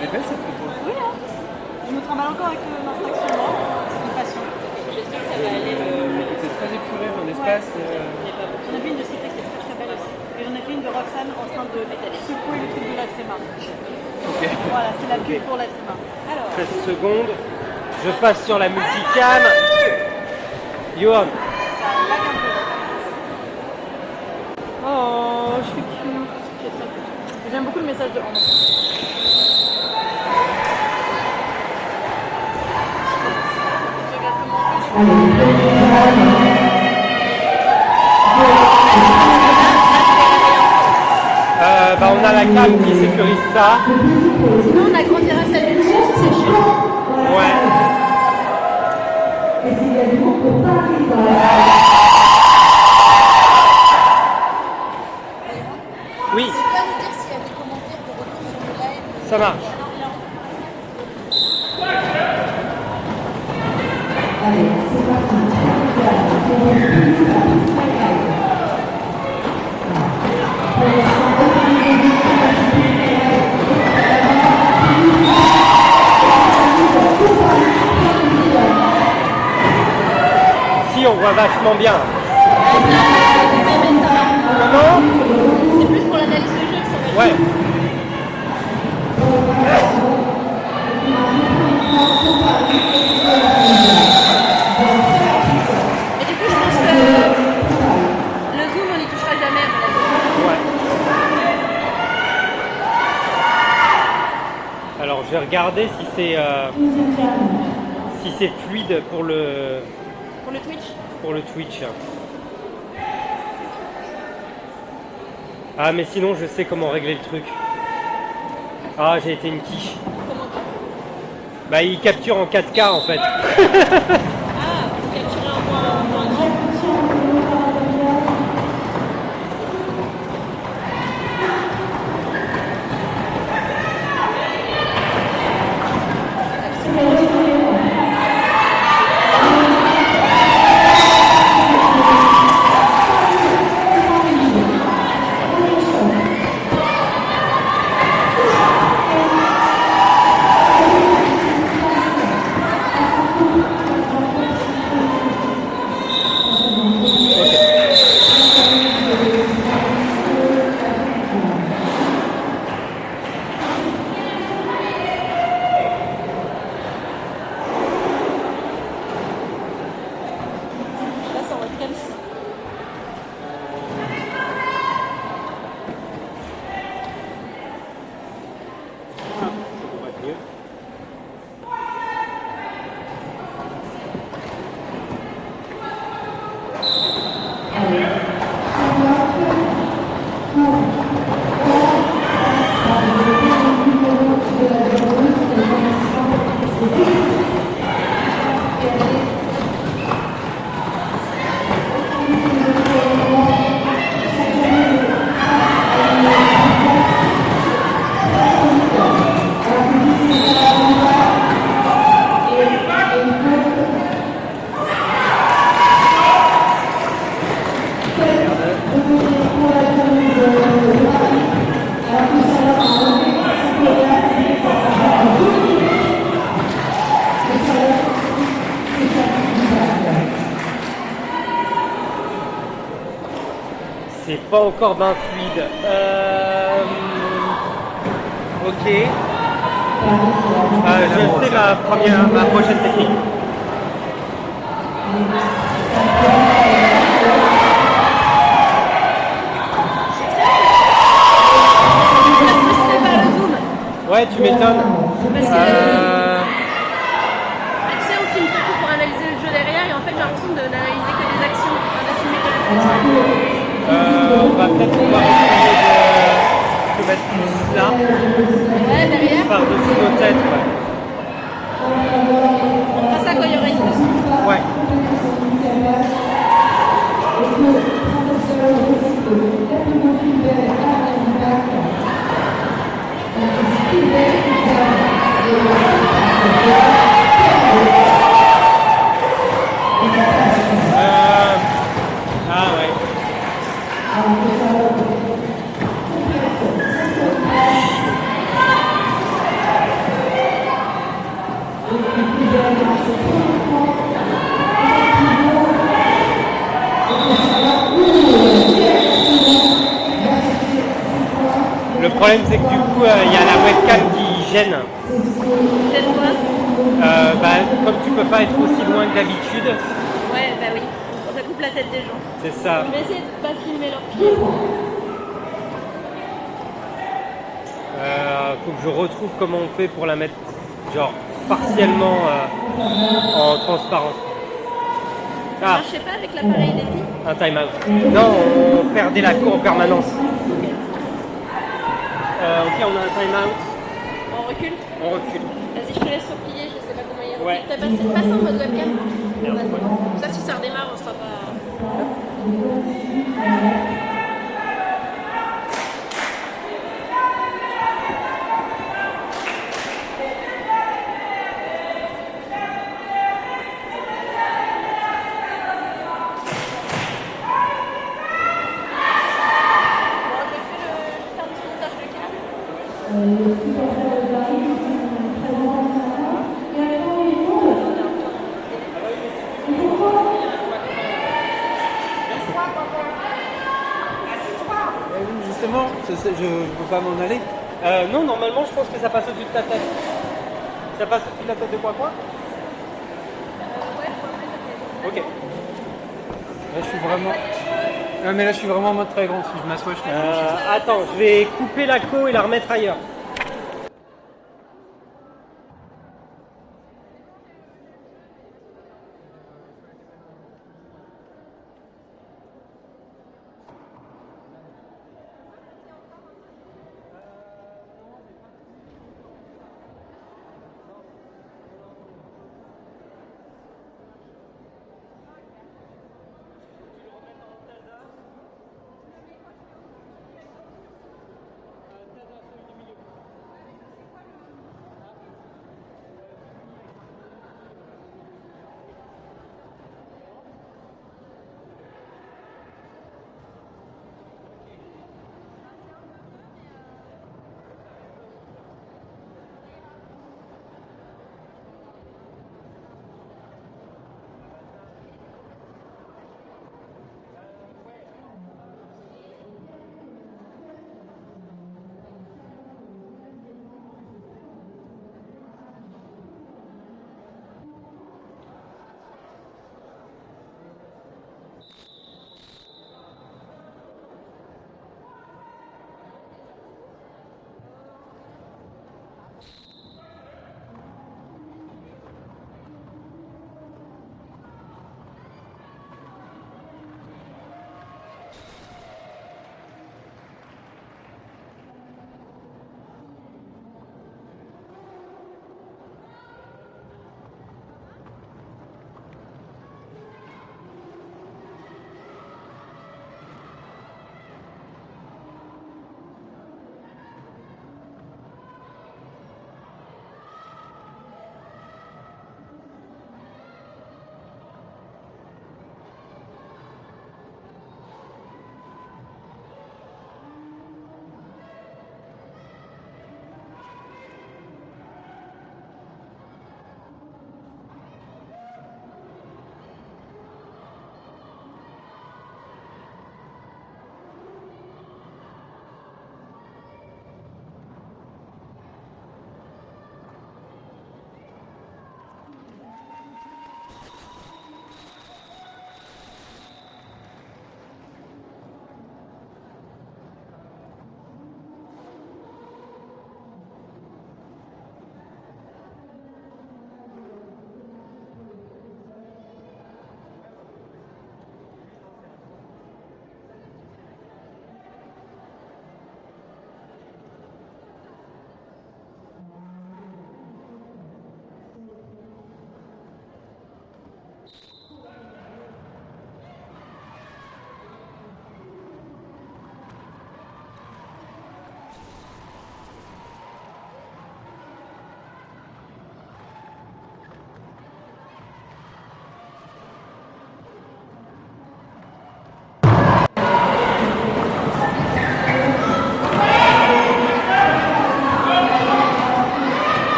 Elle est belle cette photo. Oui, hein. Je me trimballe encore avec l'infraction. C'est une passion. J'espère que ça va aller. C'est très épuré, un espace. J'en ai fait une de Cyprès qui est très très belle aussi. Et j'en ai fait une de Roxane en train de secouer le truc de l'être humain. Ok. Voilà, c'est la pub pour l'être humain. Alors, 13 secondes. Je passe sur la multicam. Johan. ça lag un peu. Oh, je suis cute. Je suis très cute. J'aime beaucoup le message de Anne. Je regarde comment on fait. On a la cam qui sécurise ça. Sinon, on agrandira celle dessus si c'est chiant. Ouais. Oui. N'hésitez pas à nous dire s'il y a des commentaires de retour sur le live. Ça marche. Allez, c'est parti. Si, on voit vachement bien. Comment? C'est plus pour l'analyse de jeu que ça va. Ouais. Mais du coup, je pense que le zoom, on n'y touchera jamais. À mon avis. Ouais. Alors, je vais regarder si c'est fluide pour le Pour le Twitch. Twitch. Ah, mais sinon, je sais comment régler le truc. Ah, j'ai été une quiche. Comment ça? Bah, il capture en 4K en fait. Ah, faut capturer un point grand. Là, ça va être comme ça. C'est pas encore bien fluide. Ok. Je sais ma prochaine technique. Frustré par le zoom. Ouais, tu m'étonnes. Parce que tu sais, on filme surtout pour analyser le jeu derrière et en fait j'ai l'impression d'analyser que des actions, enfin, de filmer que des actions. On va peut-être pouvoir essayer de mettre plus là, Ouais, derrière. par-dessus nos têtes. On fera ça quand il y aura une leçon. Ouais. Ah ouais. Le problème c'est que du coup il y a la webcam qui gêne. Peut-être quoi? Comme tu peux pas être aussi loin que d'habitude, Ouais, bah oui. Ça coupe la tête des gens. c'est ça. Je vais essayer de pas filmer leurs pieds. Faut que je retrouve comment on fait pour la mettre genre partiellement en transparent. Ça marchait pas avec l'appareil d'épi? Un time out. Non, on perdait la cour en permanence. Ok, on a un time out. On recule? On recule. Vas-y, je te laisse replier, je sais pas comment y Ouais. T'as passé en mode webcam? Merde, ouais. Ça, si ça redémarre, on sera pas. Bon, je vais faire un petit montage de câble. Oui, justement, je peux pas m'en aller. Non, normalement, je pense que ça passe au-dessus de ta tête. Ça passe au-dessus de la tête de quoi? Ok. Là, je suis vraiment. Non, mais là, je suis vraiment en mode très grand. Si je m'assois, je fais. Attends, je vais couper la queue et la remettre ailleurs.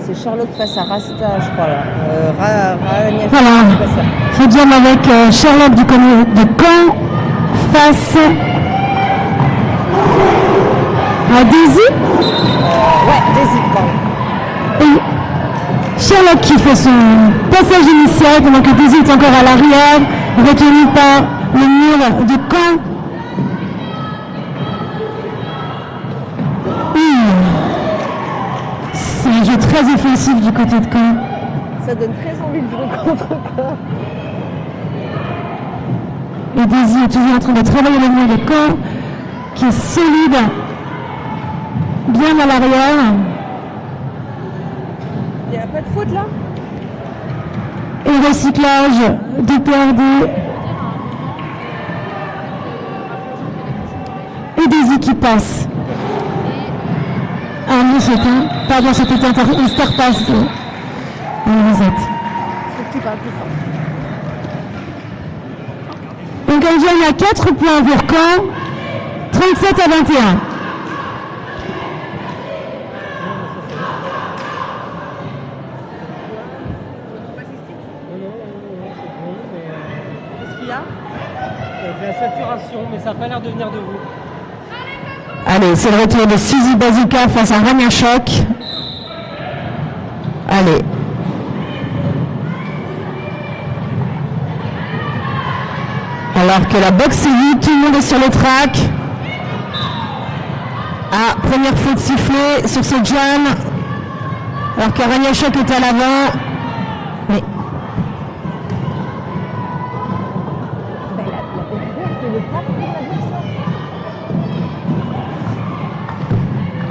C'est Charlotte face à Rasta, je crois là. Voilà, Radium avec Charlotte de Caen face à Daisy. Ouais, Daisy, pardon. Et Charlotte qui fait son passage initial pendant que Daisy est encore à l'arrière, retenue par le mur de Caen. C'est un jeu très offensif du côté de Caen. Ça donne très envie de jouer contre Caen. Et Daisy est toujours en train de travailler le mur de Caen, qui est solide, bien à l'arrière. Il n'y a pas de faute là? Et recyclage de PRD. Et Daisy qui passe. Ah non, c'était un star pass. Lisette. Donc elle gagne à 4 points pour Caen, 37 à 21. Qu'est-ce qu'il y a? De la saturation, mais ça n'a pas l'air de venir de vous. Allez, c'est le retour de Suzy Bazooka face à Rania Choc. Allez. Alors que la boxe est vide, tout le monde est sur le track. Ah, première faute sifflée sur ce jam. Alors que Rania Choc est à l'avant. Mais...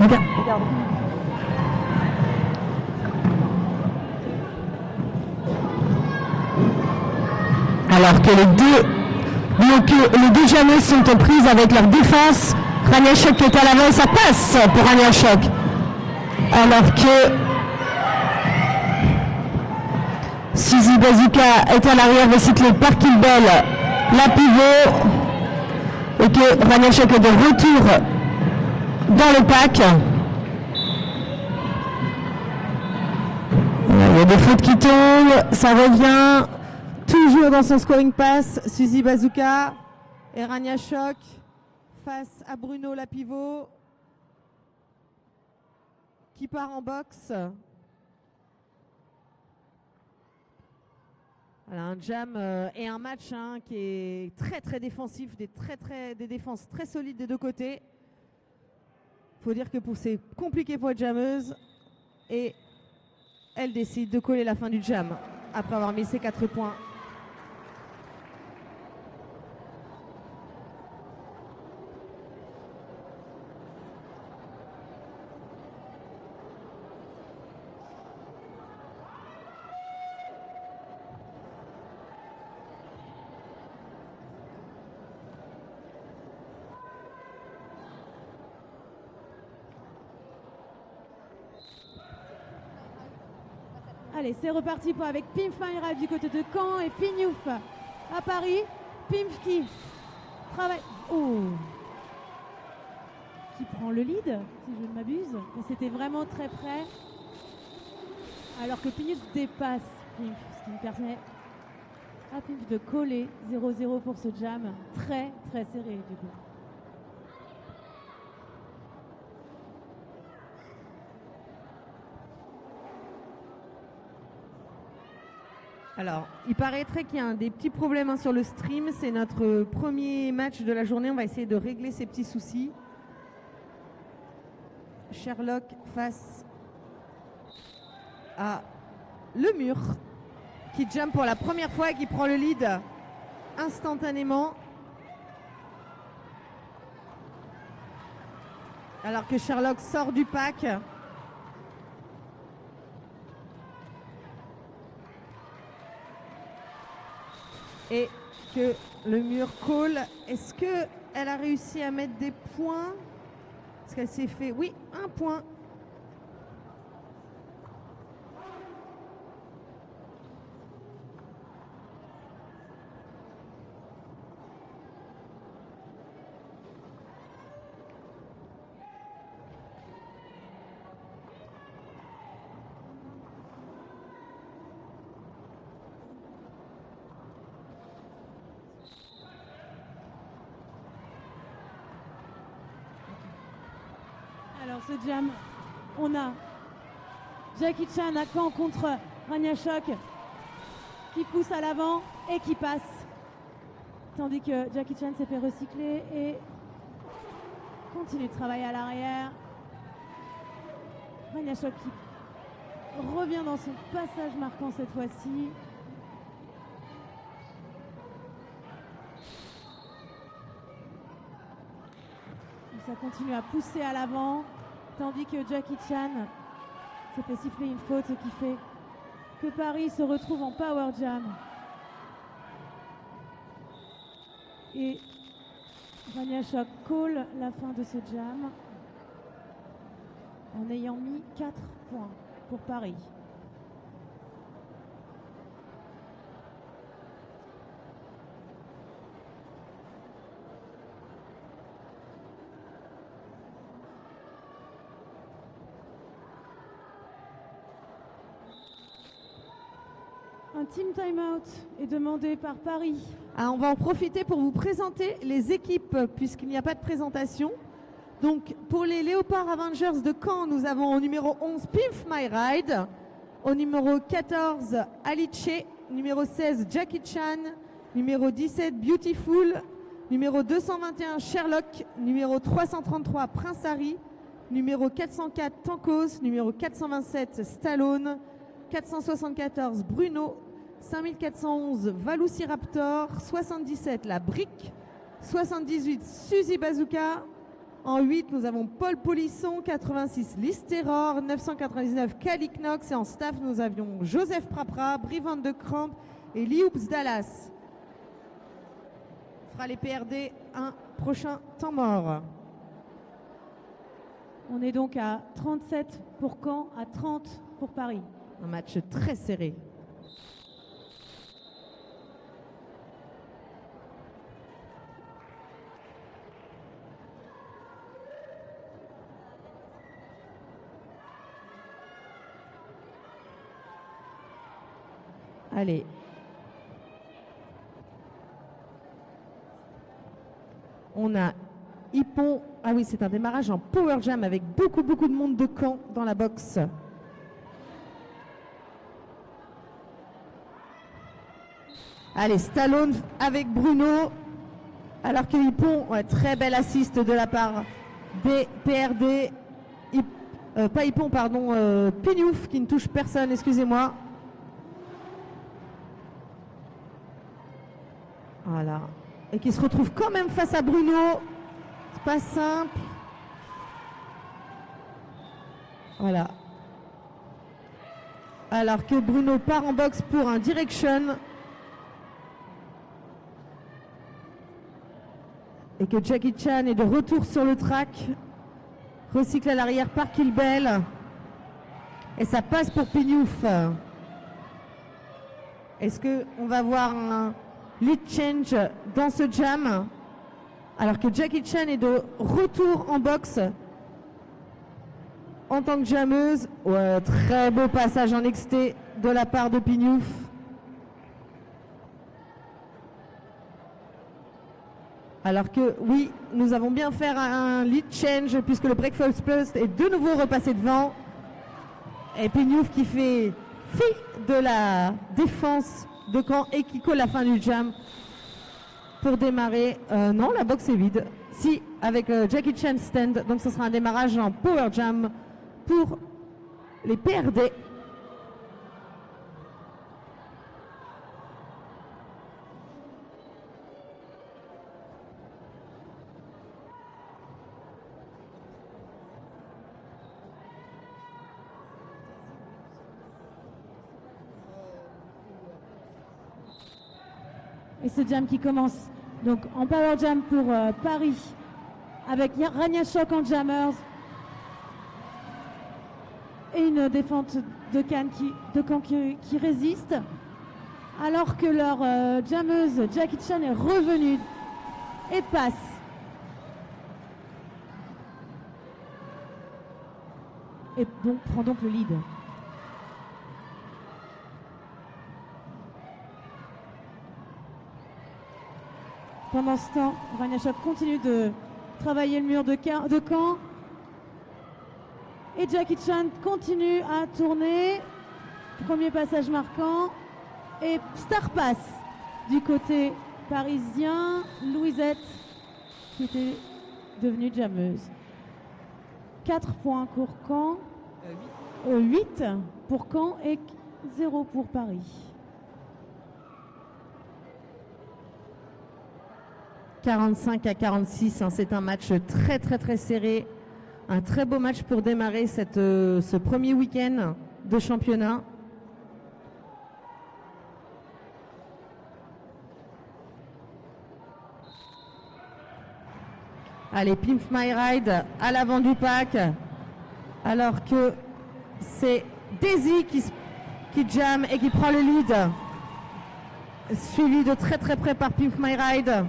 Regarde. Alors que les deux jammeuses sont en prise avec leur défense. Rania Choc est à l'avant, ça passe pour Rania Choc. Alors que Suzy Bazooka est à l'arrière, recyclée par Kilbel, la pivot. Et que Rania Choc est de retour dans le pack. Il y a des fautes qui tombent, ça revient. Toujours dans son scoring pass, Suzy Bazooka et Rania Choc face à Bruno la pivot qui part en boxe. Voilà, un jam et un match qui est très défensif, des défenses très solides des deux côtés. Faut dire que c'est compliqué pour les jammeuses et elle décide de coller la fin du jam après avoir mis ses 4 points. Allez, c'est reparti avec Pimf My Ride du côté de Caen et Pignouf à Paris. Pimf qui travaille. Oh, qui prend le lead, si je ne m'abuse. Mais c'était vraiment très près. Alors que Pignouf dépasse Pimf, ce qui me permet à Pimf de coller 0-0 pour ce jam. Très serré du coup. Alors, il paraîtrait qu'il y a des petits problèmes sur le stream. C'est notre premier match de la journée. On va essayer de régler ces petits soucis. Sherlock face à le mur qui jump pour la première fois et qui prend le lead instantanément. Alors que Sherlock sort du pack. Et que le mur call. Est-ce qu'elle a réussi à mettre des points? Est-ce qu'elle s'est fait? Oui, un point. Alors ce jam, on a Jackie Chan à Caen contre Rania Choc qui pousse à l'avant et qui passe. Tandis que Jackie Chan s'est fait recycler et continue de travailler à l'arrière. Rania Choc qui revient dans son passage marquant cette fois-ci. Ça continue à pousser à l'avant, tandis que Jackie Chan s'est fait siffler une faute, ce qui fait que Paris se retrouve en power jam. Et Rania Choc call la fin de ce jam en ayant mis 4 points pour Paris. Un team timeout est demandé par Paris. On va en profiter pour vous présenter les équipes puisqu'il n'y a pas de présentation. Donc pour les Léopard Avengers de Caen, nous avons au numéro 11 Pimf My Ride, au numéro 14 Alice, numéro 16 Jackie Chan, numéro 17 Beautiful, numéro 221 Sherlock, numéro 333 Prince Harry, numéro 404 Tankos, numéro 427 Stallone, 474 Bruno, 5411 Velociraptor, 77 La Brique, 78 Suzy Bazooka. En 8, nous avons Paul Polisson, 86 Listerror, 999 Calicnox et en staff, nous avions Joseph Prapra, Brivante de Cramp et Lioups Dallas. fera les PRD un prochain temps mort. On est donc à 37 pour Caen, à 30 pour Paris. Un match très serré. Allez. On a Hippon. Ah oui, c'est un démarrage en Power Jam avec beaucoup de monde de Caen dans la boxe. Allez, Stallone avec Bruno. Alors que Hippon, ouais, très belle assist de la part des PRD. Pas Hippon, pardon, Pignouf qui ne touche personne, excusez-moi. Voilà. Et qui se retrouve quand même face à Bruno. C'est pas simple. Voilà. Alors que Bruno part en boxe pour un direction. Et que Jackie Chan est de retour sur le track. Recycle à l'arrière par Kilbel. Et ça passe pour Pignouf. Est-ce qu'on va voir un lead change dans ce jam, alors que Jackie Chan est de retour en boxe en tant que jammeuse? Ouais, très beau passage en XT de la part de Pignouf. Alors que oui, nous avons bien fait un lead change puisque le Breakfast Plus est de nouveau repassé devant. Et Pignouf qui fait fi de la défense de Caen et qui colle la fin du jam pour démarrer. Non, la boxe est vide. Si, avec Jackie Chan stand. Donc ce sera un démarrage en Power Jam pour les PRD. Et ce jam qui commence donc en Power Jam pour Paris avec Rania Shock en jammers et une défense de Caen qui résiste, alors que leur jammeuse Jackie Chan est revenue et passe. Et donc prend donc le lead. Pendant ce temps, Rania Shock continue de travailler le mur de Caen. Et Jackie Chan continue à tourner. Premier passage marquant. Et Star Pass du côté parisien. Louisette qui était devenue jammeuse. 4 points pour Caen. 8 pour Caen et 0 pour Paris. 45 à 46, hein, c'est un match très serré. Un très beau match pour démarrer ce premier week-end de championnat. Allez, Pimp My Ride à l'avant du pack. Alors que c'est Daisy qui jamme et qui prend le lead. Suivi de très près par Pimp My Ride.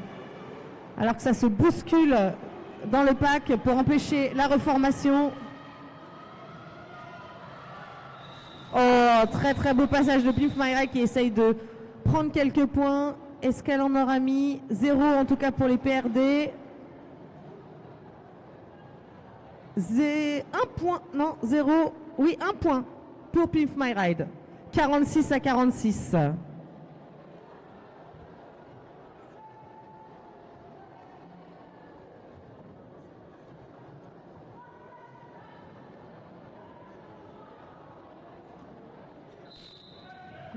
Alors que ça se bouscule dans le pack pour empêcher la reformation. Oh, très beau passage de Pimp My Ride qui essaye de prendre quelques points. Est-ce qu'elle en aura mis 0 en tout cas pour les PRD? Un point, non, 0. Oui, 1 point pour Pimp My Ride. 46 à 46.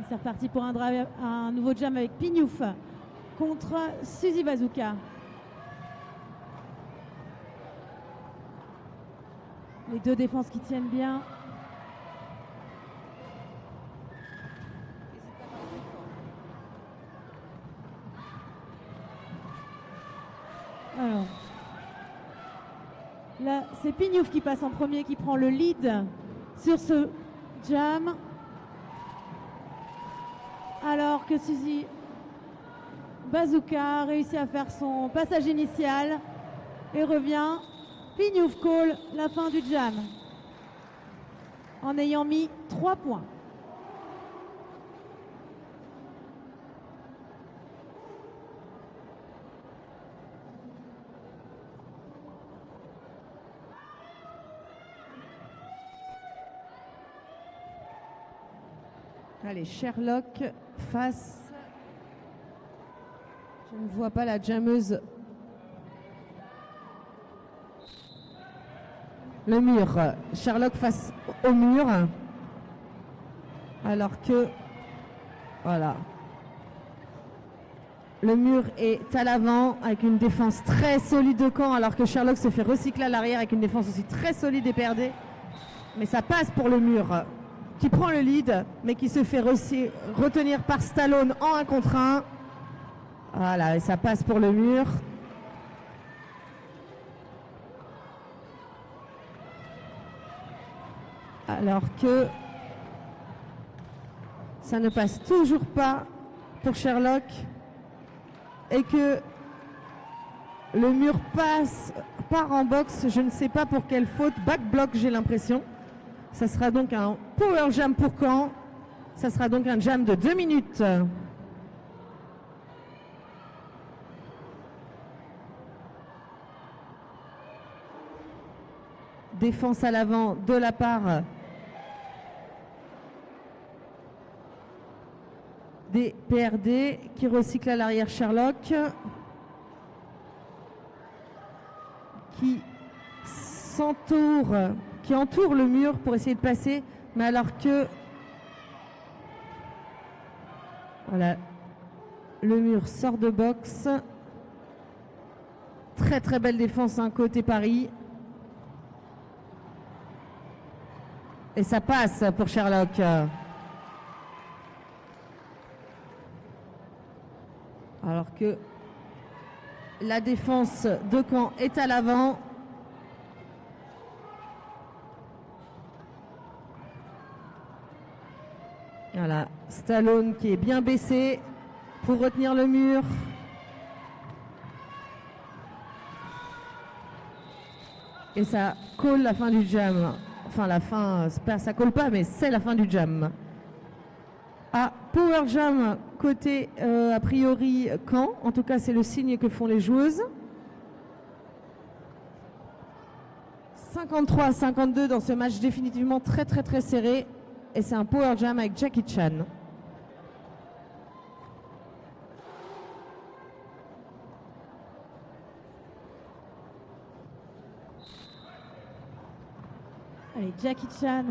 C'est reparti pour un nouveau jam avec Pignouf contre Suzy Bazooka. Les deux défenses qui tiennent bien. Alors, là, c'est Pignouf qui passe en premier, qui prend le lead sur ce jam. Alors que Suzy Bazooka réussit à faire son passage initial et revient. Pignouf call la fin du jam en ayant mis 3 points. Allez, Sherlock face. Je ne vois pas la jammeuse. Le mur. Sherlock face au mur. Alors que. Voilà. Le mur est à l'avant avec une défense très solide de camp, alors que Sherlock se fait recycler à l'arrière avec une défense aussi très solide et perdée. Mais ça passe pour le mur, qui prend le lead, mais qui se fait retenir par Stallone en 1 contre 1. Voilà, et ça passe pour le mur. Alors que ça ne passe toujours pas pour Sherlock et que le mur part en boxe, je ne sais pas pour quelle faute, back block j'ai l'impression. Ça sera donc un power jam pour Caen. Ça sera donc un jam de 2 minutes. Défense à l'avant de la part des PRD qui recycle à l'arrière Sherlock, qui entoure le mur pour essayer de passer, mais alors que voilà, le mur sort de boxe. Très très belle défense côté Paris. Et ça passe pour Sherlock. Alors que la défense de Caen est à l'avant. Voilà, Stallone qui est bien baissé pour retenir le mur. Et ça colle la fin du jam. Enfin, la fin, ça colle pas, mais c'est la fin du jam. Ah, power jam côté, a priori, Caen. En tout cas, c'est le signe que font les joueuses. 53-52 dans ce match définitivement très très très serré. Et c'est un power jam avec Jackie Chan. Allez, Jackie Chan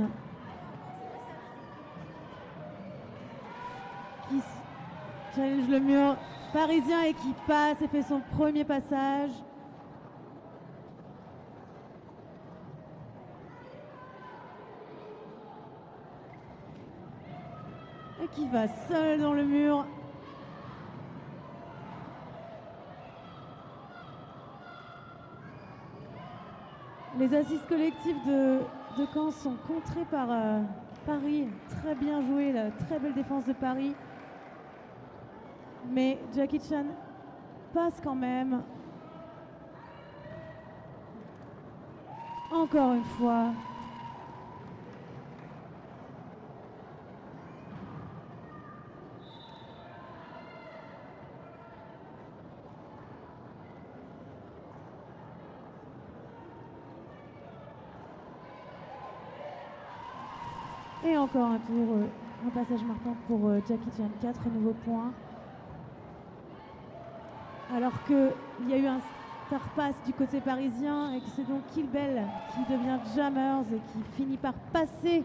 qui challenge le mur parisien et qui passe et fait son premier passage. Et qui va seul dans le mur. Les assises collectives de Caen sont contrées par Paris. Très bien joué, la très belle défense de Paris. Mais Jackie Chan passe quand même. Encore une fois. Et encore un tour, un passage marquant pour Jackie Chan, 4 nouveaux points. Alors qu'il y a eu un star pass du côté parisien et que c'est donc Kill Bell qui devient Jammers et qui finit par passer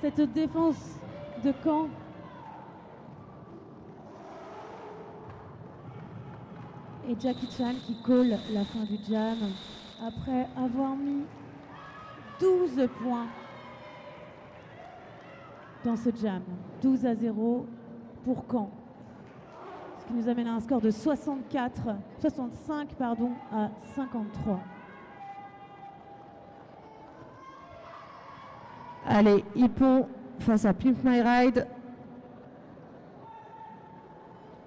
cette défense de Caen. Et Jackie Chan qui colle la fin du jam après avoir mis 12 points dans ce jam, 12-0 pour Caen. Ce Ce qui nous amène à un score de 65 à 53. Allez, Hippon face à Pimp My Ride.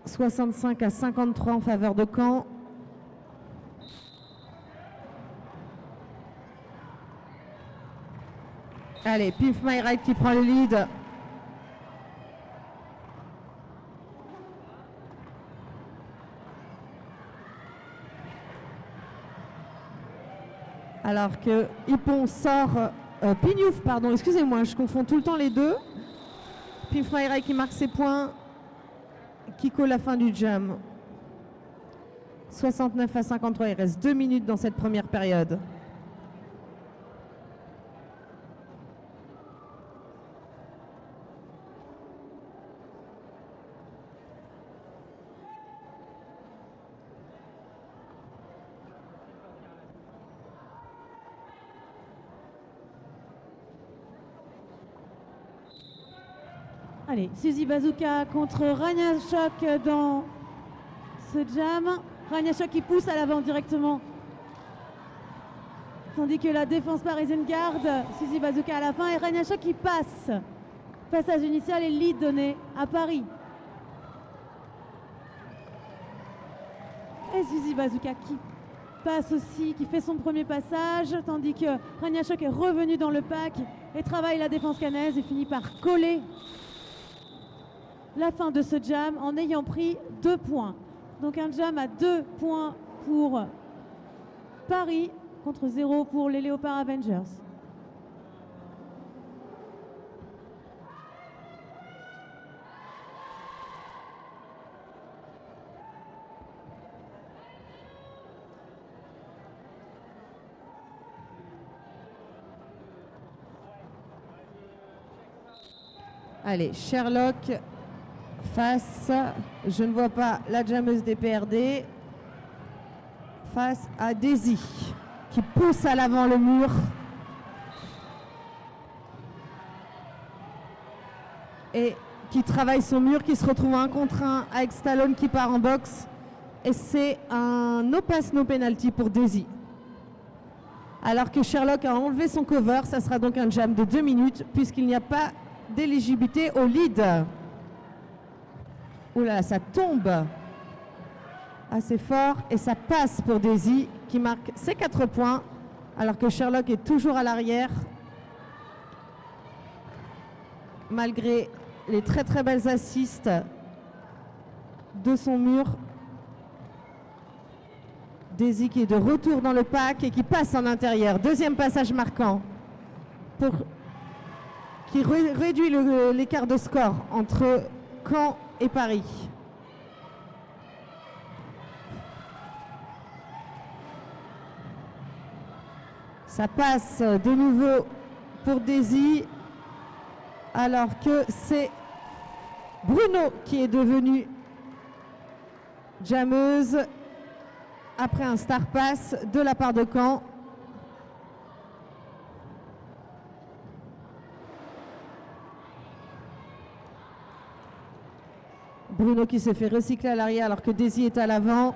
65 à 53 en faveur de Caen. Allez, Pimp My Ride qui prend le lead. Alors que Hippon sort... Pignouf, pardon, excusez-moi, je confonds tout le temps les deux. Pimp My Ride qui marque ses points. Kiko la fin du jam. 69 à 53, il reste 2 minutes dans cette première période. Allez, Suzy Bazooka contre Rania Shock dans ce jam. Rania Shock qui pousse à l'avant directement. Tandis que la défense parisienne garde Suzy Bazooka à la fin et Rania Shock qui passe. Passage initial et lead donné à Paris. Et Suzy Bazooka qui passe aussi, qui fait son premier passage, tandis que Rania Shock est revenu dans le pack et travaille la défense caennaise et finit par coller la fin de ce jam en ayant pris 2 points. Donc un jam à 2 points pour Paris contre 0 pour les Léopard Avengers. Allez, Sherlock face, je ne vois pas la jammeuse des PRD, face à Daisy qui pousse à l'avant le mur. Et qui travaille son mur, qui se retrouve 1 contre 1 avec Stallone qui part en boxe. Et c'est un no pass no penalty pour Daisy. Alors que Sherlock a enlevé son cover, ça sera donc un jam de 2 minutes puisqu'il n'y a pas d'éligibilité au lead. Ouh là, ça tombe assez fort et ça passe pour Daisy qui marque ses 4 points alors que Sherlock est toujours à l'arrière malgré les très très belles assists de son mur. Daisy qui est de retour dans le pack et qui passe en intérieur. Deuxième passage marquant qui réduit l'écart de score entre Caen et Paris. Ça passe de nouveau pour Daisy alors que c'est Bruno qui est devenu jammeuse après un star pass de la part de Caen. Bruno qui se fait recycler à l'arrière alors que Daisy est à l'avant.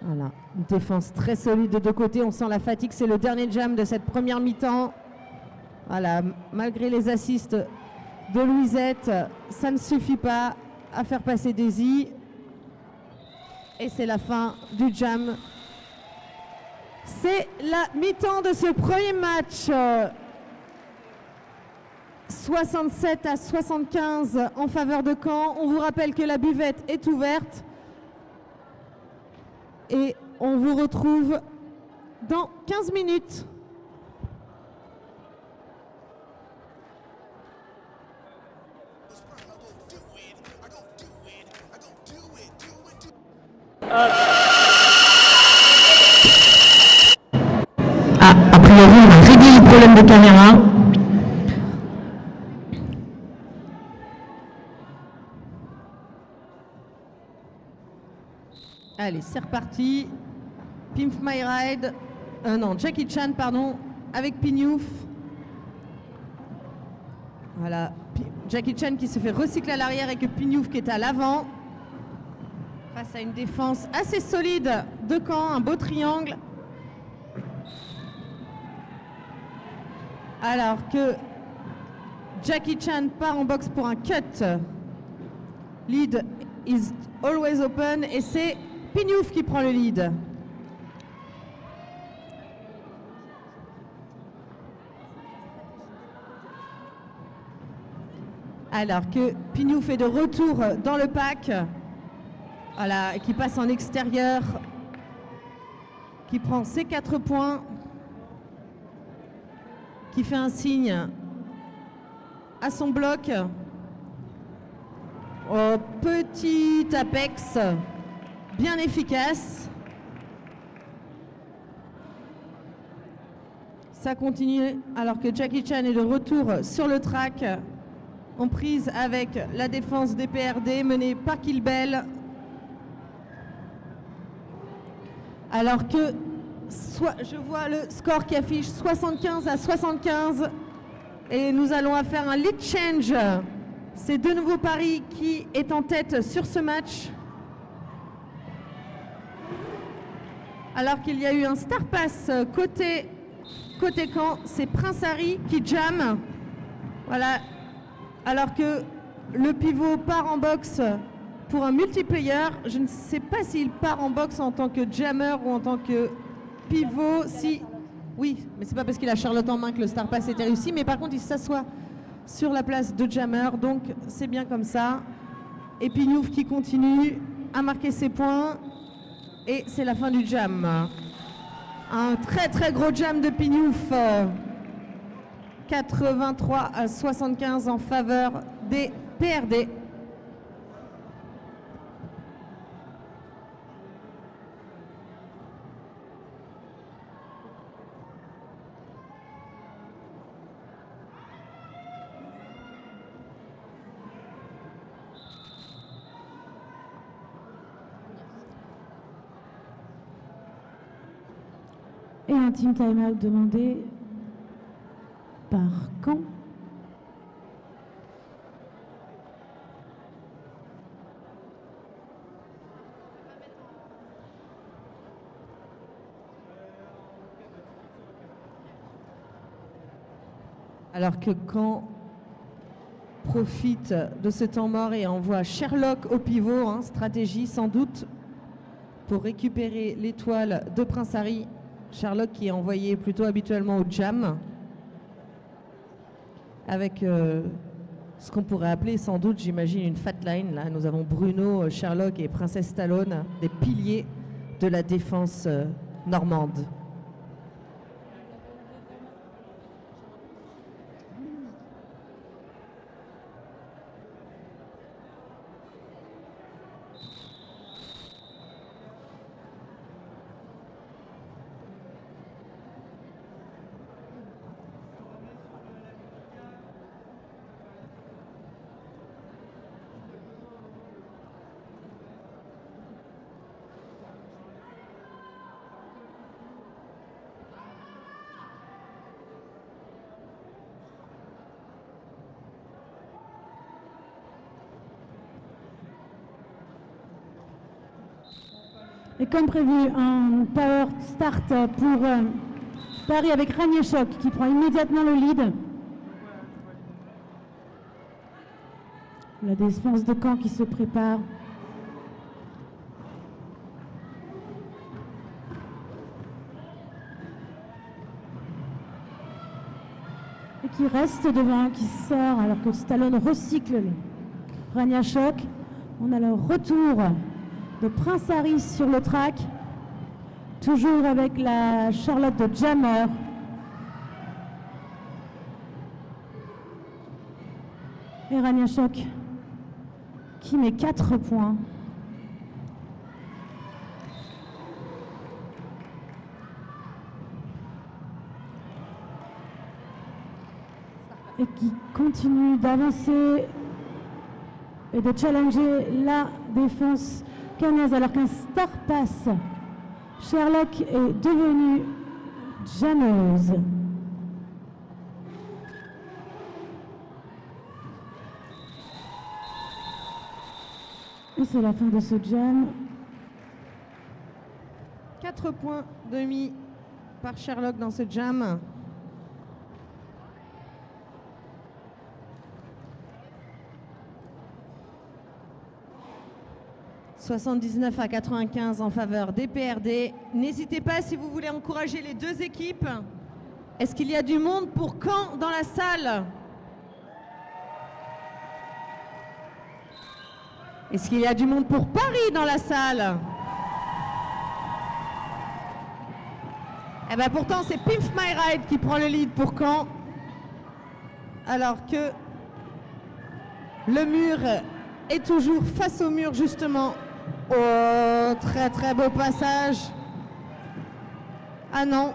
Voilà, une défense très solide de 2 côtés. On sent la fatigue, c'est le dernier jam de cette première mi-temps. Voilà, malgré les assists de Louisette, ça ne suffit pas à faire passer Daisy. Et c'est la fin du jam. C'est la mi-temps de ce premier match. 67 à 75 en faveur de Caen. On vous rappelle que la buvette est ouverte. Et on vous retrouve dans 15 minutes. A priori, on a réglé le problème de caméra. Allez, c'est reparti. Pimp My Ride Jackie Chan, pardon, avec Pignouf. Voilà, Jackie Chan qui se fait recycler à l'arrière et que Pignouf qui est à l'avant. Face à une défense assez solide de Caen, un beau triangle. Alors que Jackie Chan part en boxe pour un cut. Lead is always open et c'est Pignouf qui prend le lead. Alors que Pignouf est de retour dans le pack. Voilà, qui passe en extérieur. Qui prend ses 4 points. Qui fait un signe à son bloc. Au petit apex, bien efficace. Ça continue alors que Jackie Chan est de retour sur le track. En prise avec la défense des PRD menée par Kilbel. Alors que je vois le score qui affiche 75-75 et nous allons faire un lead change. C'est de nouveau Paris qui est en tête sur ce match. Alors qu'il y a eu un star pass côté Caen, c'est Prince Harry qui jam. Voilà. Alors que le pivot part en boxe pour un multiplayer. Je ne sais pas s'il part en boxe en tant que jammer ou en tant que pivot. Si, oui, mais c'est pas parce qu'il a Charlotte en main que le star pass était réussi. Mais par contre, il s'assoit sur la place de jammer. Donc c'est bien comme ça. Et Pignouf qui continue à marquer ses points. Et c'est la fin du jam. Un très très gros jam de Pignouf. 83-75 en faveur des PRD. Et un team time-out demandé par Caen. Alors que Caen profite de ce temps mort et envoie Sherlock au pivot, hein, stratégie sans doute, pour récupérer l'étoile de Prince Harry. Sherlock qui est envoyé plutôt habituellement au jam, avec ce qu'on pourrait appeler sans doute, j'imagine, une fat line. Là, nous avons Bruno, Sherlock et Princesse Stallone, des piliers de la défense normande. Et comme prévu, un power start pour Paris avec Ragnachoc qui prend immédiatement le lead. La défense de Caen qui se prépare. Et qui reste devant, qui sort alors que Stallone recycle Ragnachoc. On a le retour de Prince Harry sur le track, toujours avec la Charlotte de jammer. Et Ragnachoc qui met 4 points. Et qui continue d'avancer et de challenger la défense caennaise alors qu'un star pass. Sherlock est devenu jammeuse. Et c'est la fin de ce jam. 4 points demi par Sherlock dans ce jam. « 79 à 95 en faveur des PRD. N'hésitez pas si vous voulez encourager les deux équipes. Est-ce qu'il y a du monde pour Caen dans la salle? Est-ce qu'il y a du monde pour Paris dans la salle? Eh bien pourtant c'est Pimp My Ride qui prend le lead pour Caen. Alors que le mur est toujours face au mur justement. Oh, très très beau passage. Ah non,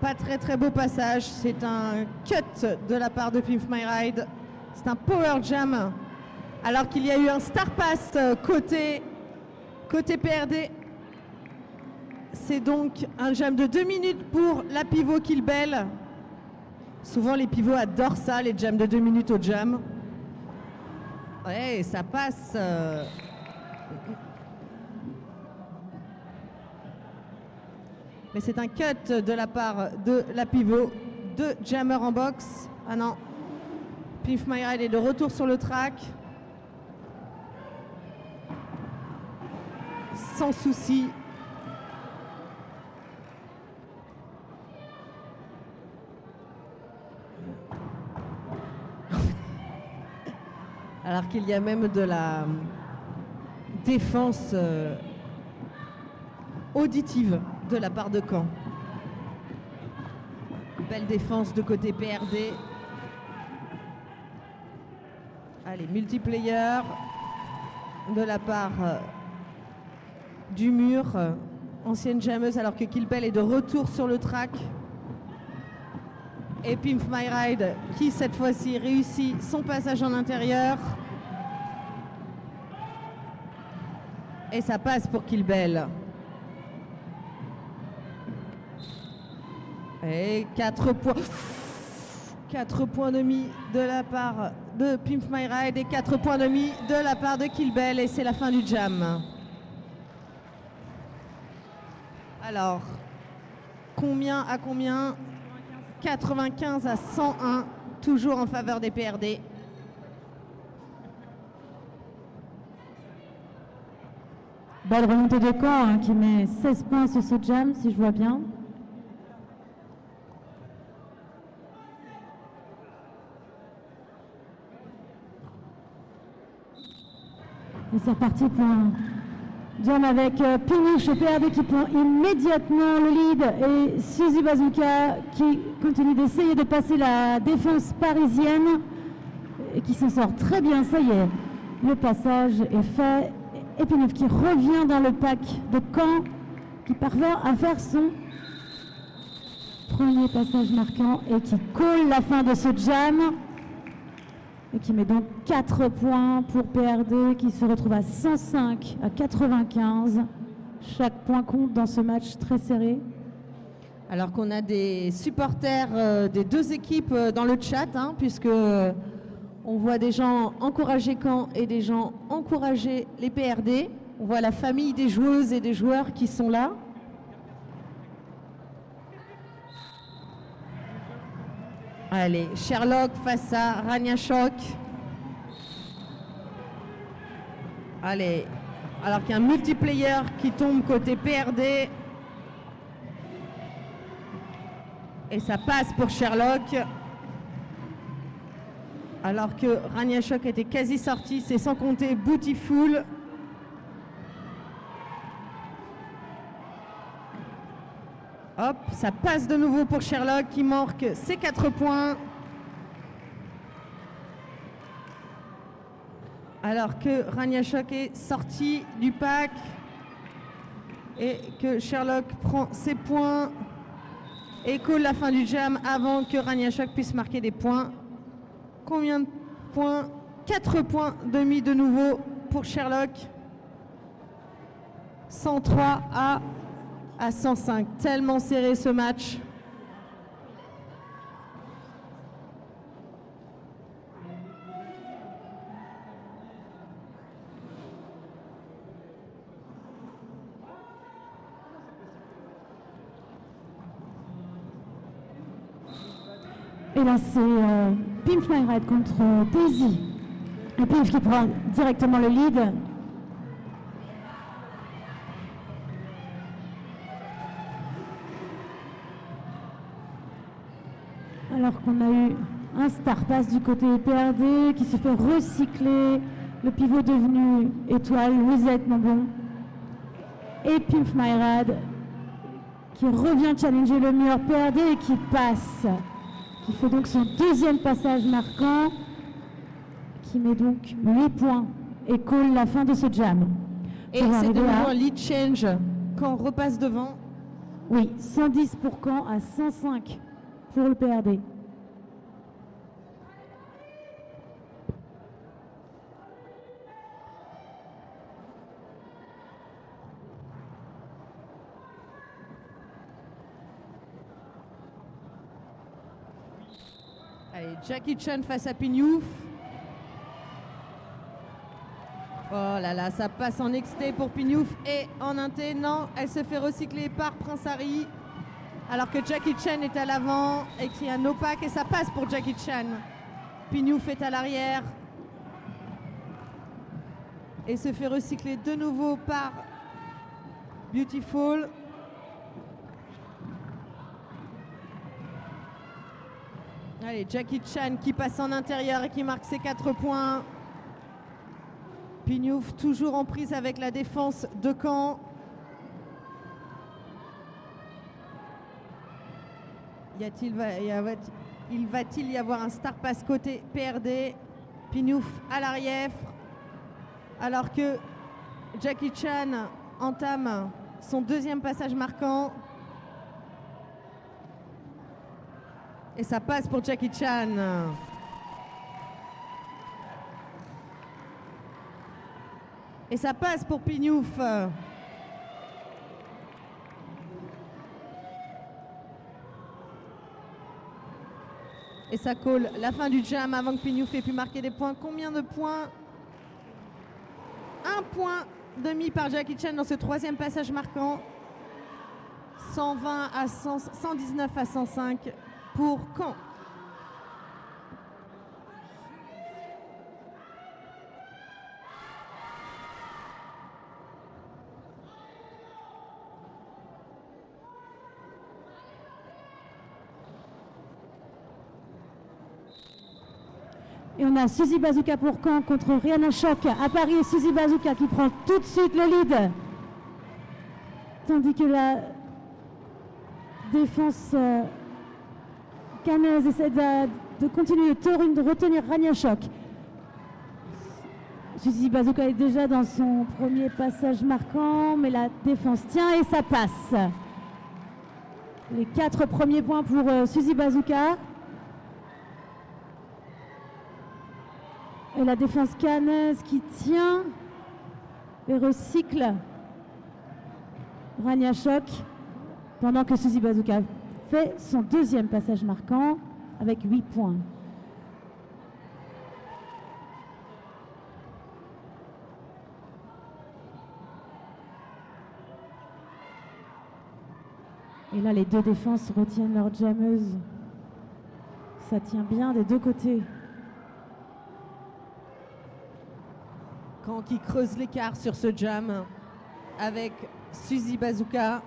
pas très très beau passage. C'est un cut de la part de Pimp My Ride. C'est un power jam. Alors qu'il y a eu un star pass côté PRD. C'est donc un jam de 2 minutes pour la pivot Kill Bell. Souvent les pivots adorent ça, les jams de 2 minutes au jam. Ouais, ça passe. Mais c'est un cut de la part de la pivot. 2 jammers en box. Ah non. Pimp My Ride est de retour sur le track. Sans souci. Alors qu'il y a même de la défense auditive de la part de Caen. Belle défense de côté PRD. Allez, multiplayer de la part du mur. Ancienne jammeuse alors que Kill Bell est de retour sur le track. Et Pimp My Ride qui cette fois-ci réussit son passage en intérieur. Et ça passe pour Kill Bell. Et 4 points. 4 points demi de la part de Pimp My Ride et 4 points demi de la part de Kill Bell. Et c'est la fin du jam. Alors, combien à combien? 95 à 101, toujours en faveur des PRD. Belle remontée de Caen qui met 16 points sur ce jam, si je vois bien. Et c'est reparti pour un jam avec Pinouche et PRD qui prend immédiatement le lead et Suzy Bazooka qui continue d'essayer de passer la défense parisienne et qui s'en sort très bien. Ça y est, le passage est fait. Et Pinouche qui revient dans le pack de Caen, qui parvient à faire son premier passage marquant et qui colle la fin de ce jam. Et qui met donc 4 points pour PRD qui se retrouve à 105 à 95. Chaque point compte dans ce match très serré. Alors qu'on a des supporters des deux équipes dans le chat, puisque on voit des gens encourager Caen et des gens encourager les PRD. On voit la famille des joueuses et des joueurs qui sont là. Allez, Sherlock face à Rania Shock. Allez, alors qu'il y a un multiplayer qui tombe côté PRD. Et ça passe pour Sherlock. Alors que Rania Shock était quasi sorti, c'est sans compter Bootyful. Hop, ça passe de nouveau pour Sherlock qui marque ses 4 points. Alors que Rania Shock est sorti du pack et que Sherlock prend ses points et colle la fin du jam avant que Rania Shock puisse marquer des points. Combien de points? 4 points demi de nouveau pour Sherlock. 103 à à 105. Tellement serré ce match. Et là, c'est Pimp My Ride contre Daisy. Et Pimp qui prend directement le lead. Alors qu'on a eu un star pass du côté PRD qui se fait recycler. Le pivot devenu étoile, Louisette Monbon. Et Pimp My Ride qui revient challenger le mur PRD et qui passe. Il fait donc son deuxième passage marquant qui met donc 8 points et call la fin de ce jam. Et c'est de nouveau un lead change quand on repasse devant. Oui, 110 pour Caen à 105 pour le PRD. Allez, Jackie Chan face à Pignouf. Oh là là, ça passe en XT pour Pignouf et en inté. Non, elle se fait recycler par Prince Harry. Alors que Jackie Chan est à l'avant et qu'il y a un opaque et ça passe pour Jackie Chan. Pignouf est à l'arrière. Et se fait recycler de nouveau par Beautiful. Allez, Jackie Chan qui passe en intérieur et qui marque ses 4 points. Pignouf toujours en prise avec la défense de Caen. Va-t-il y avoir un star pass côté PRD? Pignouf à l'arrière. Alors que Jackie Chan entame son deuxième passage marquant. Et ça passe pour Jackie Chan. Et ça passe pour Pignouf. Et ça colle la fin du jam avant que Pignouf ait pu marquer des points. Combien de points? 1 point demi par Jackie Chan dans ce troisième passage marquant. 120 à 119 à 105 pour Caen. Et on a Suzy Bazooka pour Caen contre Rihanna Choc à Paris. Et Suzy Bazooka qui prend tout de suite le lead. Tandis que la défense cannaise essaie de continuer de retenir Rihanna Choc. Suzy Bazooka est déjà dans son premier passage marquant, mais la défense tient et ça passe. Les 4 premiers points pour Suzy Bazooka. Et la défense cannaise qui tient et recycle Rania Choc pendant que Suzy Bazooka fait son deuxième passage marquant avec 8 points. Et là, les deux défenses retiennent leur jammeuse. Ça tient bien des deux côtés. Caen qui creuse l'écart sur ce jam avec Suzy Bazooka.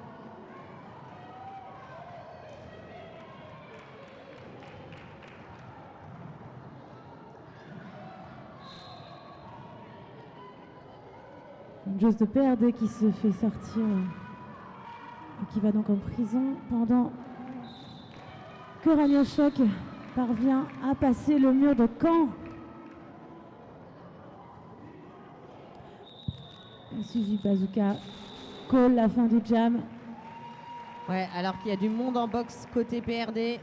Une joueuse de PRD qui se fait sortir et qui va donc en prison pendant que Rania Choc parvient à passer le mur de Caen. Suzy Bazooka colle la fin du jam. Ouais, alors qu'il y a du monde en boxe côté PRD.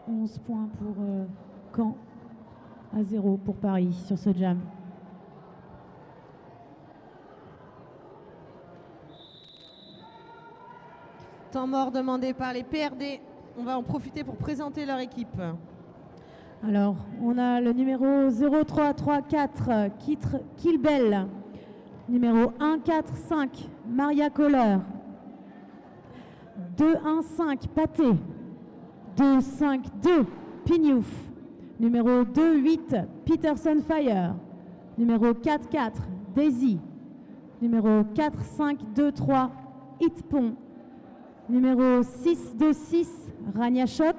« 11 points pour Caen. à 0 pour Paris sur ce jam. Temps mort demandé par les PRD. On va en profiter pour présenter leur équipe. Alors, on a le numéro 0334, Kilbel. Numéro 145, Maria Kohler. 215, Pathé. 252, Pignouf. Numéro 28, Peterson Fire. Numéro 44, Daisy. Numéro 4523, Hitpon. Numéro 626, Rania Choc.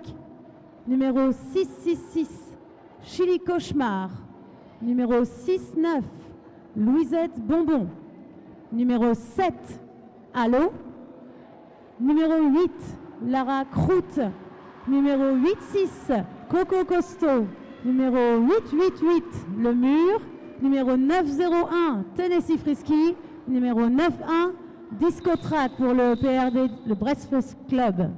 Numéro 666, Chili Cauchemar. Numéro 69, Louisette Bonbon. Numéro 7, Allo. Numéro 8, Lara Croûte. Numéro 86, Coco Costo. Numéro 888, Le Mur. Numéro 901, Tennessee Frisky. Numéro 91, Disco Track pour le PRD, le Breakfast Club.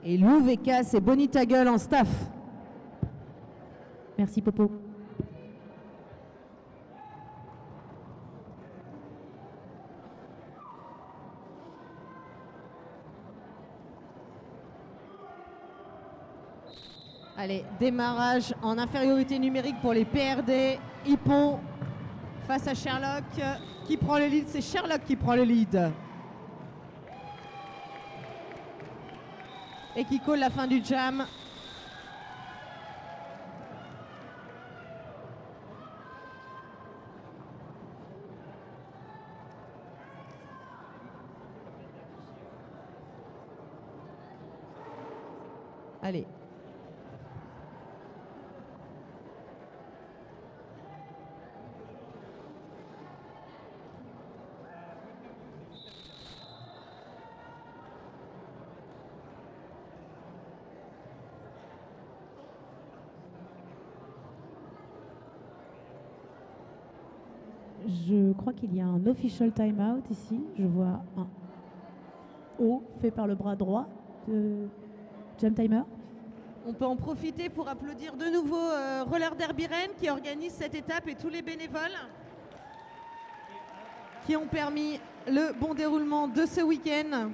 Et Lou Vécas et Bonita Gueule en staff. Merci Popo. Allez, démarrage en infériorité numérique pour les PRD. Hippon face à Sherlock. Qui prend le lead? C'est Sherlock qui prend le lead. Et qui colle la fin du jam. Allez. Je crois qu'il y a un official timeout ici. Je vois un O fait par le bras droit de Jam Timer. On peut en profiter pour applaudir de nouveau Roller Derby Rennes qui organise cette étape et tous les bénévoles qui ont permis le bon déroulement de ce week-end.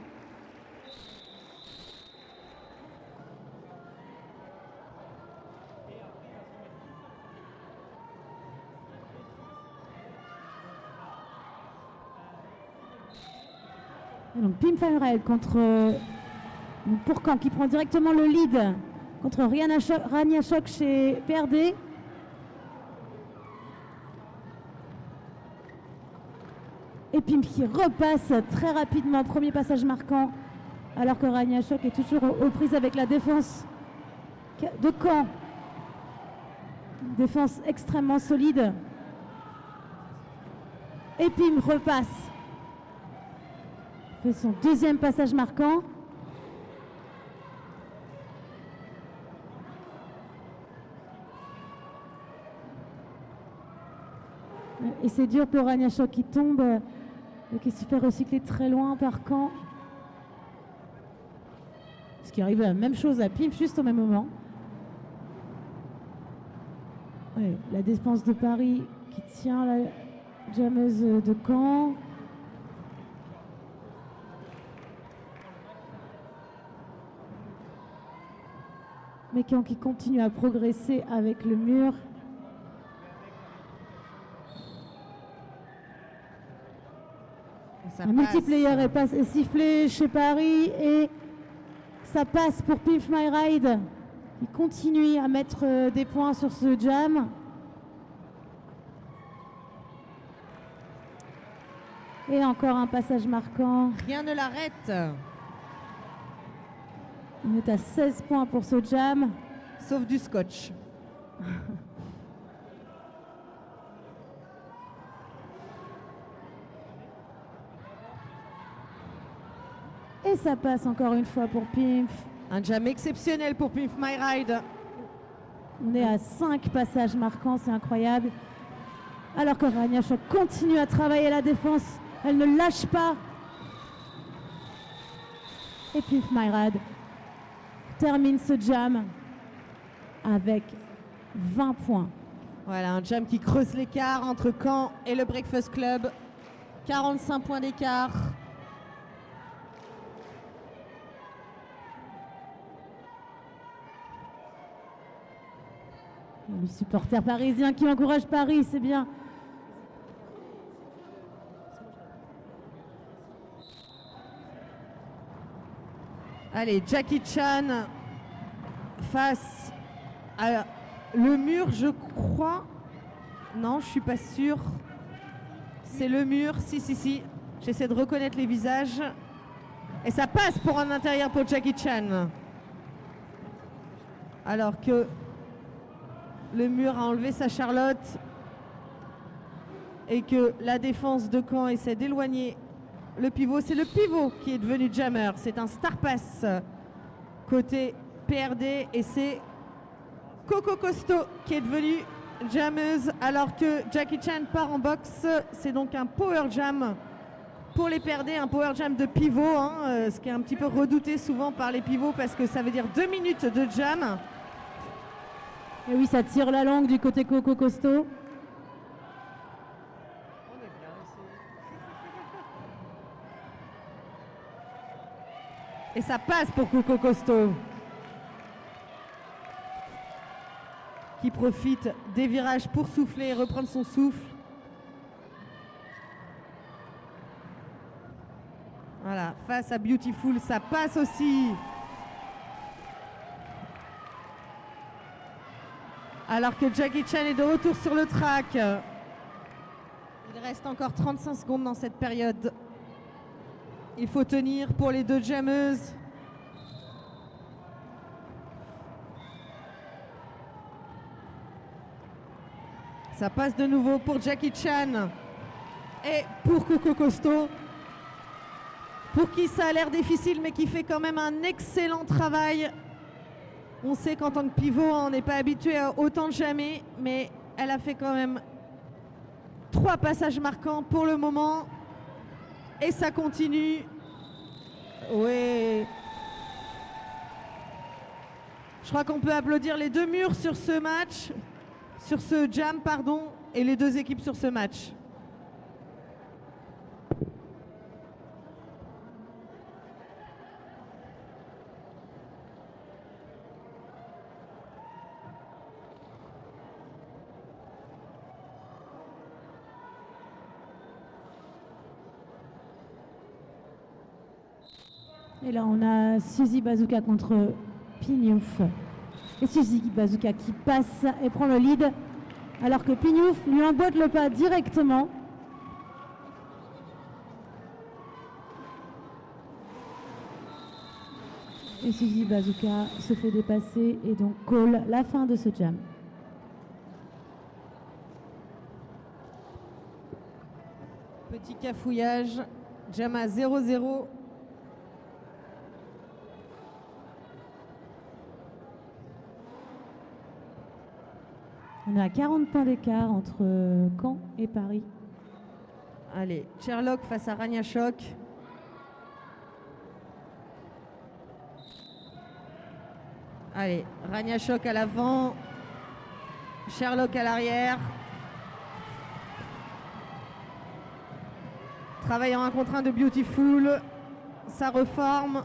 Et donc Pim Fire contre pour Caen qui prend directement le lead contre Rania Choc chez PRD. Et Pim qui repasse très rapidement, premier passage marquant, alors que Rania Choc est toujours aux prises avec la défense de Caen. Une défense extrêmement solide. Et Pim repasse. Fait son deuxième passage marquant. Et c'est dur pour Rania Choc qui tombe et qui se fait recycler très loin par Caen. Ce qui arrive à la même chose à Pim juste au même moment. Ouais, la défense de Paris qui tient la jammeuse de Caen. Mais Caen qui continue à progresser avec le mur. Un multiplayer est sifflé chez Paris et ça passe pour Pimp My Ride. Il continue à mettre des points sur ce jam. Et encore un passage marquant. Rien ne l'arrête. On est à 16 points pour ce jam. Sauf du scotch. Et ça passe encore une fois pour Pimp. Un jam exceptionnel pour Pimp My Ride. On est à 5 passages marquants, c'est incroyable. Alors que Rania Shock continue à travailler la défense. Elle ne lâche pas. Et puis Mayrad termine ce jam avec 20 points. Voilà, un jam qui creuse l'écart entre Caen et le Breakfast Club. 45 points d'écart. Les supporters parisiens qui encouragent Paris, c'est bien. Allez, Jackie Chan face à le mur, je crois. Non, je suis pas sûre. C'est le mur, si. J'essaie de reconnaître les visages. Et ça passe pour un intérieur pour Jackie Chan. Alors que le mur a enlevé sa Charlotte et que la défense de Caen essaie d'éloigner le pivot. C'est le pivot qui est devenu jammer. C'est un star pass côté PRD et c'est Coco Costo qui est devenue jammeuse alors que Jackie Chan part en boxe. C'est donc un power jam pour les PRD, un power jam de pivot, ce qui est un petit peu redouté souvent par les pivots parce que ça veut dire 2 minutes de jam. Et oui, ça tire la langue du côté Coco Costo. Et ça passe pour Coco Costo qui profite des virages pour souffler et reprendre son souffle. Voilà, face à Beautiful, ça passe aussi. Alors que Jackie Chan est de retour sur le track. Il reste encore 35 secondes dans cette période. Il faut tenir pour les deux jammeuses. Ça passe de nouveau pour Jackie Chan et pour Coco Costo, pour qui ça a l'air difficile mais qui fait quand même un excellent travail. On sait qu'en tant que pivot, on n'est pas habitué à autant de jammer, mais elle a fait quand même 3 passages marquants pour le moment. Et ça continue. Oui. Je crois qu'on peut applaudir les deux murs sur ce match, sur ce jam, pardon, et les deux équipes sur ce match. Et là, on a Suzy Bazooka contre Pignouf. Et Suzy Bazooka qui passe et prend le lead, alors que Pignouf lui emboîte le pas directement. Et Suzy Bazooka se fait dépasser et donc call la fin de ce jam. Petit cafouillage, jam à 0-0. On est à 40 points d'écart entre Caen et Paris. Allez, Sherlock face à Rania Shock. Allez, Rania Shock à l'avant, Sherlock à l'arrière. Travail en 1 contre 1 de Beautiful, ça reforme.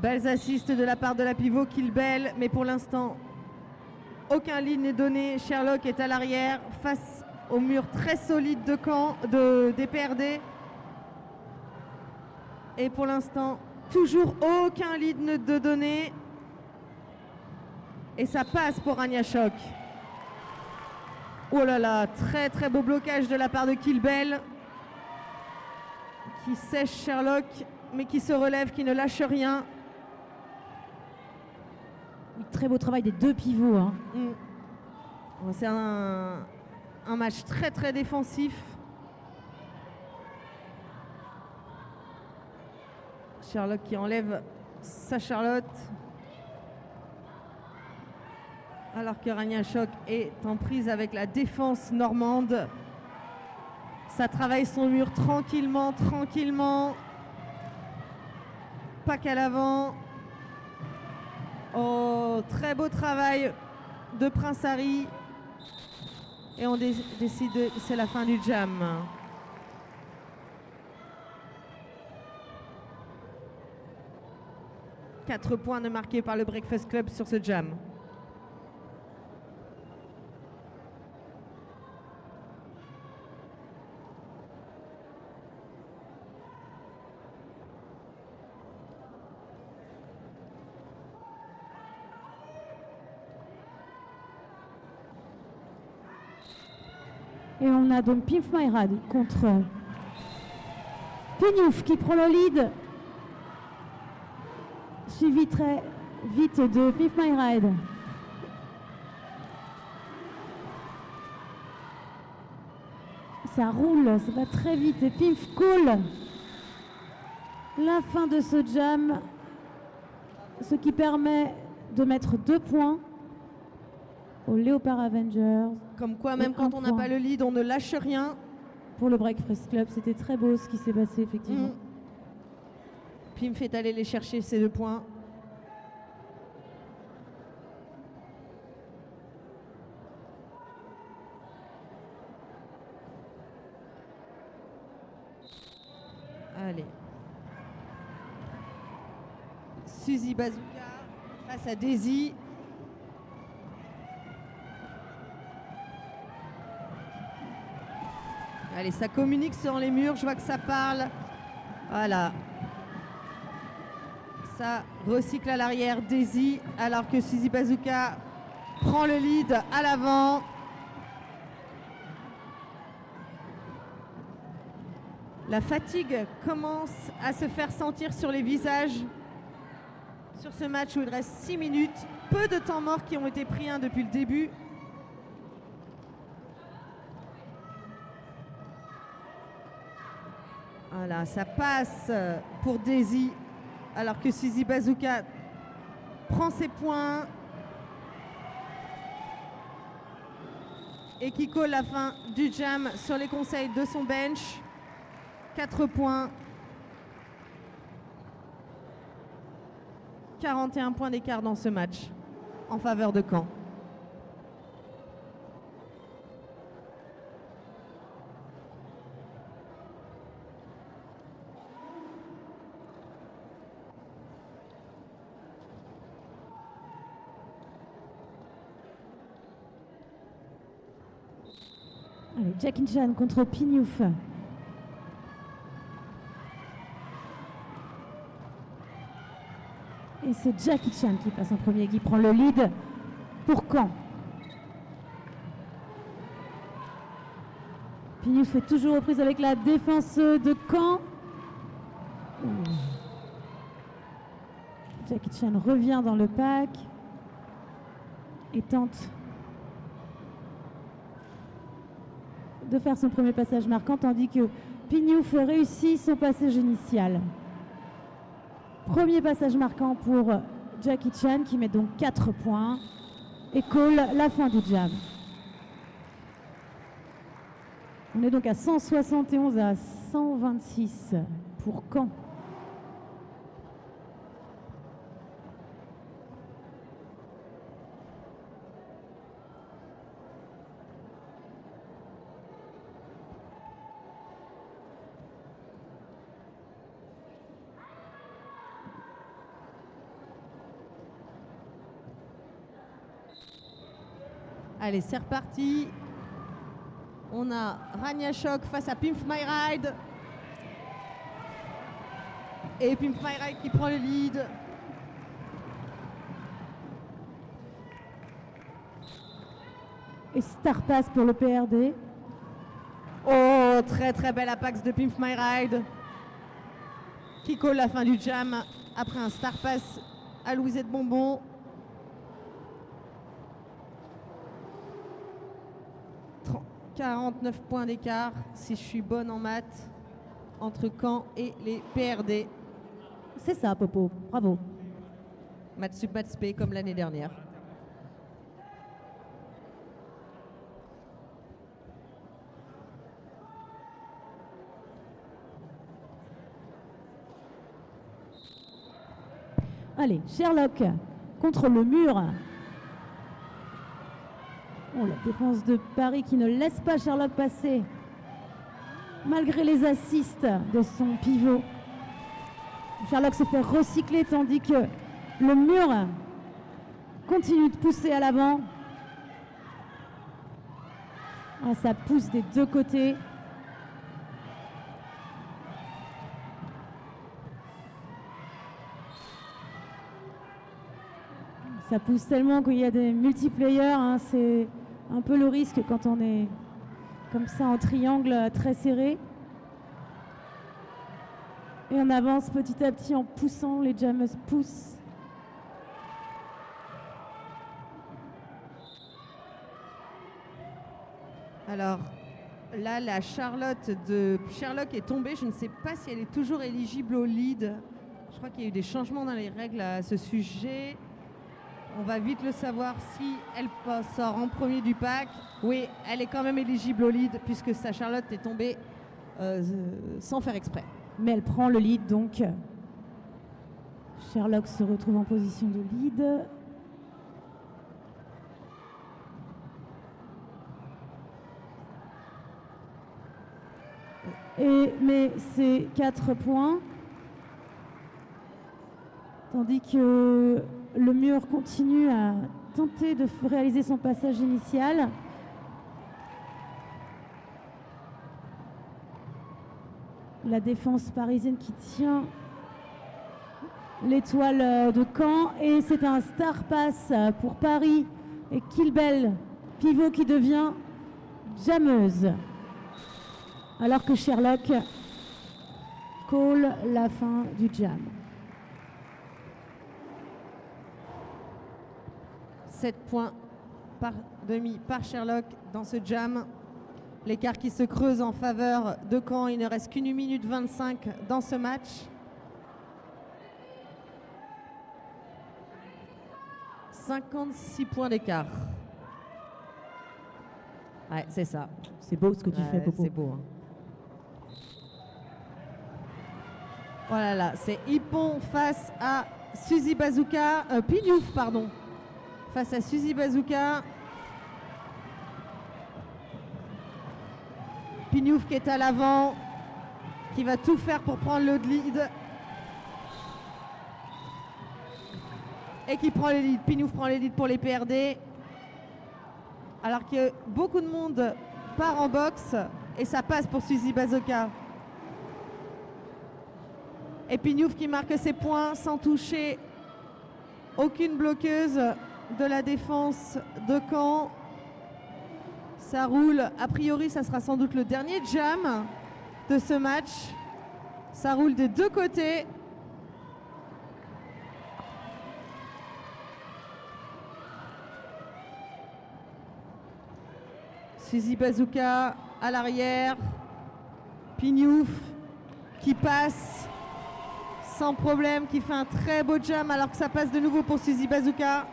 Belles assists de la part de la pivot Kill Bell, mais pour l'instant, aucun lead n'est donné. Sherlock est à l'arrière face au mur très solide de Caen, des PRD. Et pour l'instant, toujours aucun lead de donné. Et ça passe pour Rania Shock. Oh là là, très très beau blocage de la part de Kill Bell, qui sèche Sherlock, mais qui se relève, qui ne lâche rien. Très beau travail des deux pivots. Hein. C'est un match très très défensif. Sherlock qui enlève sa Charlotte. Alors que Rania Choc est en prise avec la défense normande. Ça travaille son mur tranquillement, tranquillement. Pas qu'à l'avant. Oh, très beau travail de Prince Harry. Et on décide, c'est la fin du jam. 4 points de marqués par le Breakfast Club sur ce jam. Et on a donc Pimp My Ride contre Pignouf qui prend le lead. Suivi très vite de Pimp My Ride. Ça roule, ça va très vite. Et Pimp cool. La fin de ce jam, ce qui permet de mettre 2 points au Léopard Avengers. Comme quoi, même quand on n'a pas le lead, on ne lâche rien. Pour le Breakfast Club, c'était très beau ce qui s'est passé, effectivement. Pimp fait aller les chercher ces 2 points. Allez. Suzy Bazooka face à Daisy. Allez, ça communique sur les murs, je vois que ça parle. Voilà. Ça recycle à l'arrière Daisy, alors que Suzy Bazooka prend le lead à l'avant. La fatigue commence à se faire sentir sur les visages. Sur ce match où il reste 6 minutes, peu de temps mort qui ont été pris depuis le début. Voilà, ça passe pour Daisy, alors que Suzy Bazooka prend ses points et qui colle la fin du jam sur les conseils de son bench. 4 points. 41 points d'écart dans ce match en faveur de Caen. Allez, Jackie Chan contre Pignouf. Et c'est Jackie Chan qui passe en premier, qui prend le lead pour Caen. Pignouf est toujours aux prises avec la défense de Caen. Jackie Chan revient dans le pack et tente de faire son premier passage marquant, tandis que Pignouf réussit son passage initial. Premier passage marquant pour Jackie Chan qui met donc 4 points et call la fin du jam. On est donc à 171 à 126 pour Caen. Allez, c'est reparti. On a Rania Choc face à Pimp My Ride. Et Pimp My Ride qui prend le lead. Et Star Pass pour le PRD. Oh, très très belle apax de Pimp My Ride. Qui colle la fin du jam après un Star Pass à Louisette Bonbon. « 49 points d'écart, si je suis bonne en maths, entre Caen et les PRD. » C'est ça, Popo. Bravo. Maths Sup, Maths P, comme l'année dernière. Allez, Sherlock contre le mur. Oh, la défense de Paris qui ne laisse pas Sherlock passer. Malgré les assists de son pivot. Sherlock se fait recycler tandis que le mur continue de pousser à l'avant. Ah, ça pousse des deux côtés. Ça pousse tellement qu'il y a des multiplayers. Hein, c'est un peu le risque quand on est comme ça en triangle très serré. Et on avance petit à petit en poussant. Les jammeuses poussent. Alors là, la Charlotte de Sherlock est tombée. Je ne sais pas si elle est toujours éligible au lead. Je crois qu'il y a eu des changements dans les règles à ce sujet. On va vite le savoir si elle sort en premier du pack. Oui, elle est quand même éligible au lead puisque sa Charlotte est tombée sans faire exprès. Mais elle prend le lead, donc Sherlock se retrouve en position de lead. Mais c'est 4 points. Tandis que le mur continue à tenter de réaliser son passage initial. La défense parisienne qui tient l'étoile de Caen. Et c'est un star pass pour Paris. Et Kilbel, pivot qui devient jammeuse. Alors que Sherlock call la fin du jam. 7 points par demi par Sherlock dans ce jam. L'écart qui se creuse en faveur de Caen. Il ne reste qu'1 minute 25 dans ce match. 56 points d'écart. Ouais, c'est ça. C'est beau ce que tu fais, Popo. C'est beau. Hein. Voilà, là, c'est Hippon face à Suzy Bazooka. Pignouf, pardon. Face à Suzy Bazooka. Pignouf qui est à l'avant, qui va tout faire pour prendre le lead. Et qui prend le lead. Pignouf prend le lead pour les PRD. Alors que beaucoup de monde part en boxe et ça passe pour Suzy Bazooka. Et Pignouf qui marque ses points sans toucher aucune bloqueuse de la défense de Caen. Ça roule. A priori, ça sera sans doute le dernier jam de ce match. Ça roule des deux côtés. Suzy Bazooka à l'arrière. Pignouf qui passe sans problème, qui fait un très beau jam alors que ça passe de nouveau pour Suzy Bazooka.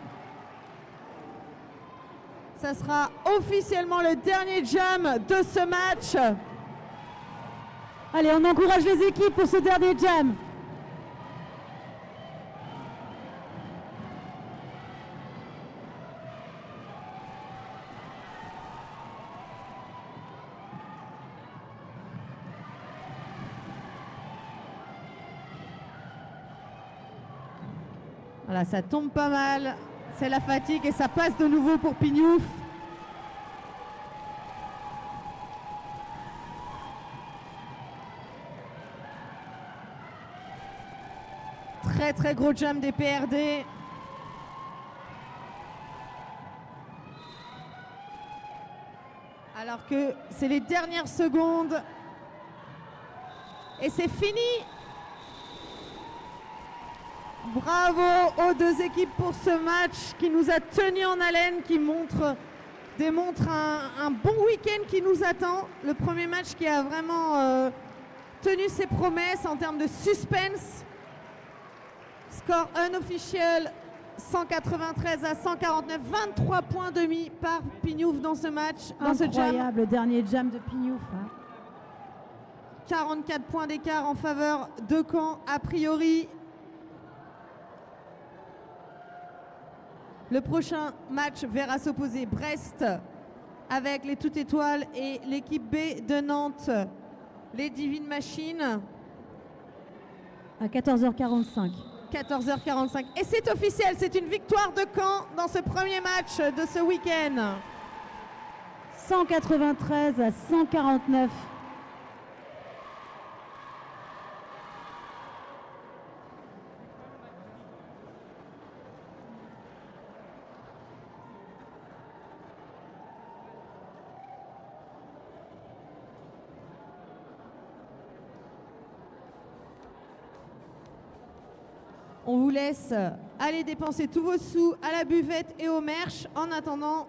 Ça sera officiellement le dernier jam de ce match. Allez, on encourage les équipes pour ce dernier jam. Voilà, ça tombe pas mal. C'est la fatigue et ça passe de nouveau pour Pignouf. Très très gros jam des PRD. Alors que c'est les dernières secondes. Et c'est fini. Bravo aux deux équipes pour ce match qui nous a tenus en haleine, qui démontre un bon week-end qui nous attend. Le premier match qui a vraiment tenu ses promesses en termes de suspense. Score unofficiel 193 à 149, 23 points demi par Pignouf dans ce match, dans ce jam. Incroyable, le dernier jam de Pignouf. Hein. 44 points d'écart en faveur de Caen a priori. Le prochain match verra s'opposer Brest avec les Toutes Étoiles et l'équipe B de Nantes, les Divine Machines. À 14h45. 14h45. Et c'est officiel, c'est une victoire de Caen dans ce premier match de ce week-end. 193 à 149. On vous laisse aller dépenser tous vos sous à la buvette et au merch en attendant